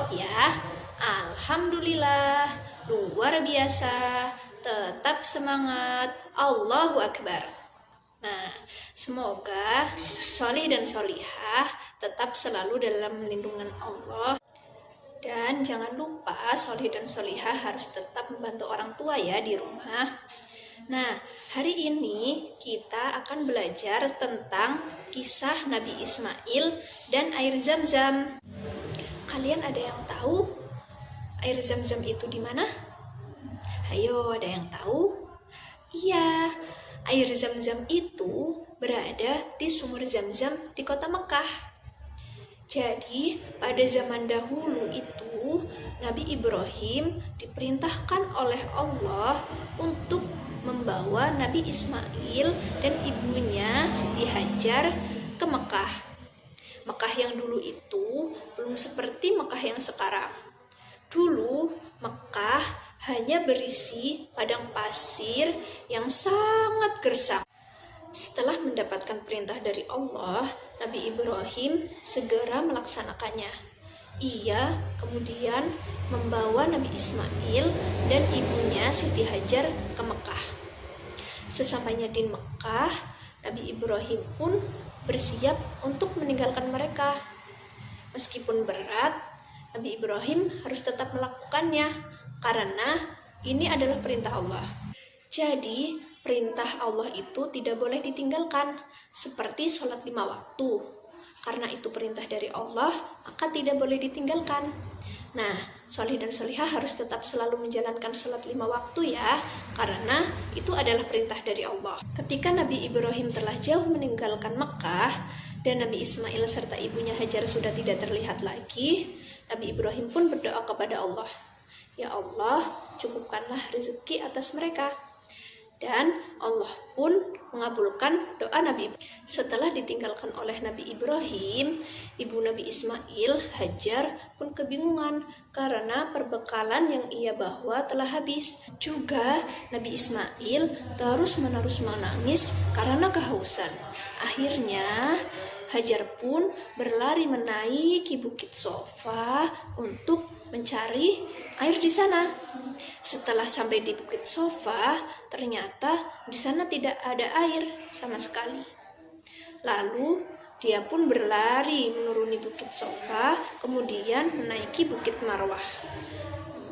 jawab ya. Alhamdulillah, luar biasa, tetap semangat, Allahu Akbar. Nah, semoga solih dan solihah tetap selalu dalam lindungan Allah. Dan jangan lupa solih dan solihah harus tetap membantu orang tua ya di rumah. Nah, hari ini kita akan belajar tentang kisah Nabi Ismail dan air Zam-Zam. Kalian ada yang tahu air Zam-Zam itu di mana? Ayo, ada yang tahu? Iya, air Zam-Zam itu berada di sumur Zam-Zam di kota Mekah. Jadi, pada zaman dahulu itu, Nabi Ibrahim diperintahkan oleh Allah untuk membawa Nabi Ismail dan ibunya Siti Hajar ke Mekah. Mekah yang dulu itu belum seperti Mekah yang sekarang. Dulu, Mekah hanya berisi padang pasir yang sangat gersang. Setelah mendapatkan perintah dari Allah, Nabi Ibrahim segera melaksanakannya. Ia kemudian membawa Nabi Ismail dan ibunya Siti Hajar ke Mekah. Sesampainya di Mekah, Nabi Ibrahim pun bersiap untuk meninggalkan mereka. Meskipun berat, Nabi Ibrahim harus tetap melakukannya karena ini adalah perintah Allah. Jadi, perintah Allah itu tidak boleh ditinggalkan, seperti sholat 5 waktu. Karena itu perintah dari Allah, maka tidak boleh ditinggalkan. Nah, sholih dan sholihah harus tetap selalu menjalankan sholat 5 waktu ya, karena itu adalah perintah dari Allah. Ketika Nabi Ibrahim telah jauh meninggalkan Mekah, dan Nabi Ismail serta ibunya Hajar sudah tidak terlihat lagi, Nabi Ibrahim pun berdoa kepada Allah. Ya Allah, cukupkanlah rezeki atas mereka. Dan Allah pun mengabulkan doa Nabi Ibrahim. Setelah ditinggalkan oleh Nabi Ibrahim, ibu Nabi Ismail, Hajar, pun kebingungan karena perbekalan yang ia bawa telah habis. Juga Nabi Ismail terus-menerus menangis karena kehausan. Akhirnya Hajar pun berlari menaiki bukit Sofa untuk mencari air di sana. Setelah sampai di bukit Sofa, ternyata di sana tidak ada air sama sekali. Lalu dia pun berlari menuruni bukit Sofa, kemudian menaiki bukit Marwah.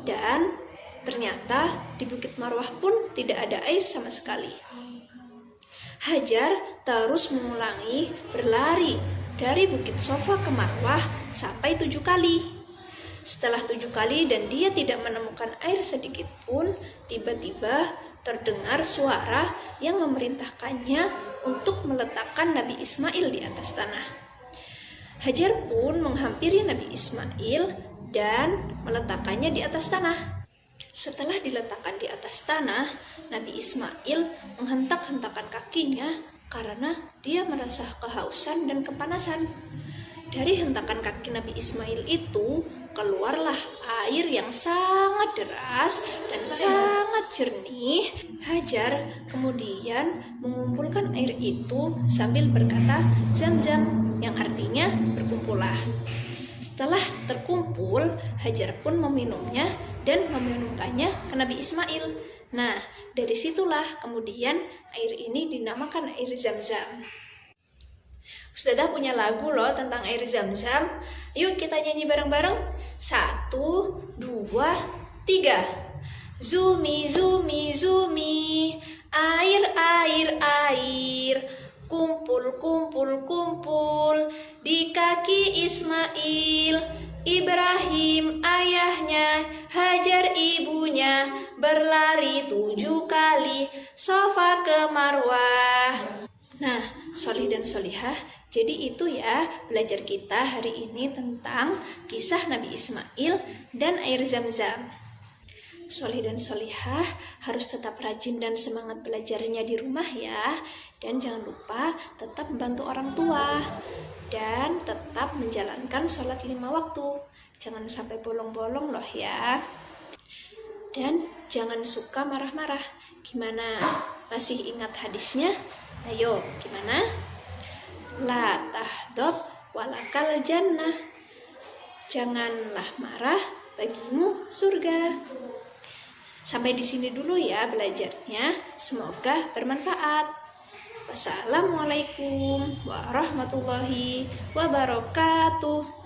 Dan ternyata di bukit Marwah pun tidak ada air sama sekali. Hajar terus mengulangi berlari dari bukit Sofa ke Marwah sampai 7 kali. Setelah 7 kali dan dia tidak menemukan air sedikit pun, tiba-tiba terdengar suara yang memerintahkannya untuk meletakkan Nabi Ismail di atas tanah. Hajar pun menghampiri Nabi Ismail dan meletakkannya di atas tanah. Setelah diletakkan di atas tanah, Nabi Ismail menghentak-hentakan kakinya karena dia merasa kehausan dan kepanasan. Dari hentakan kaki Nabi Ismail itu, keluarlah air yang sangat deras dan sangat jernih. Hajar kemudian mengumpulkan air itu sambil berkata, Zam-Zam, yang artinya berkumpullah. Setelah terkumpul, Hajar pun meminumnya dan meminumkannya ke Nabi Ismail. Nah, dari situlah kemudian air ini dinamakan air Zam-Zam. Ustazah punya lagu loh tentang air Zam-Zam. Yuk kita nyanyi bareng-bareng. 1, 2, 3. Zumi, zumi, zumi, air, air, air, kumpul, kumpul, kumpul di kaki Ismail. Ibrahim ayahnya, Hajar ibunya, berlari 7 kali Sofa ke Marwah. Nah, sholih dan sholihah, jadi itu ya belajar kita hari ini tentang kisah Nabi Ismail dan air Zam-Zam. Sholih dan sholihah harus tetap rajin dan semangat belajarnya di rumah ya. Dan jangan lupa tetap membantu orang tua. Dan tetap menjalankan sholat 5 waktu. Jangan sampai bolong-bolong loh ya. Dan jangan suka marah-marah. Gimana? Masih ingat hadisnya? Ayo, gimana? La tahdab walakal jannah. janganlah marah, bagimu surga. Sampai di sini dulu ya belajarnya. Semoga bermanfaat. Wassalamualaikum warahmatullahi wabarakatuh.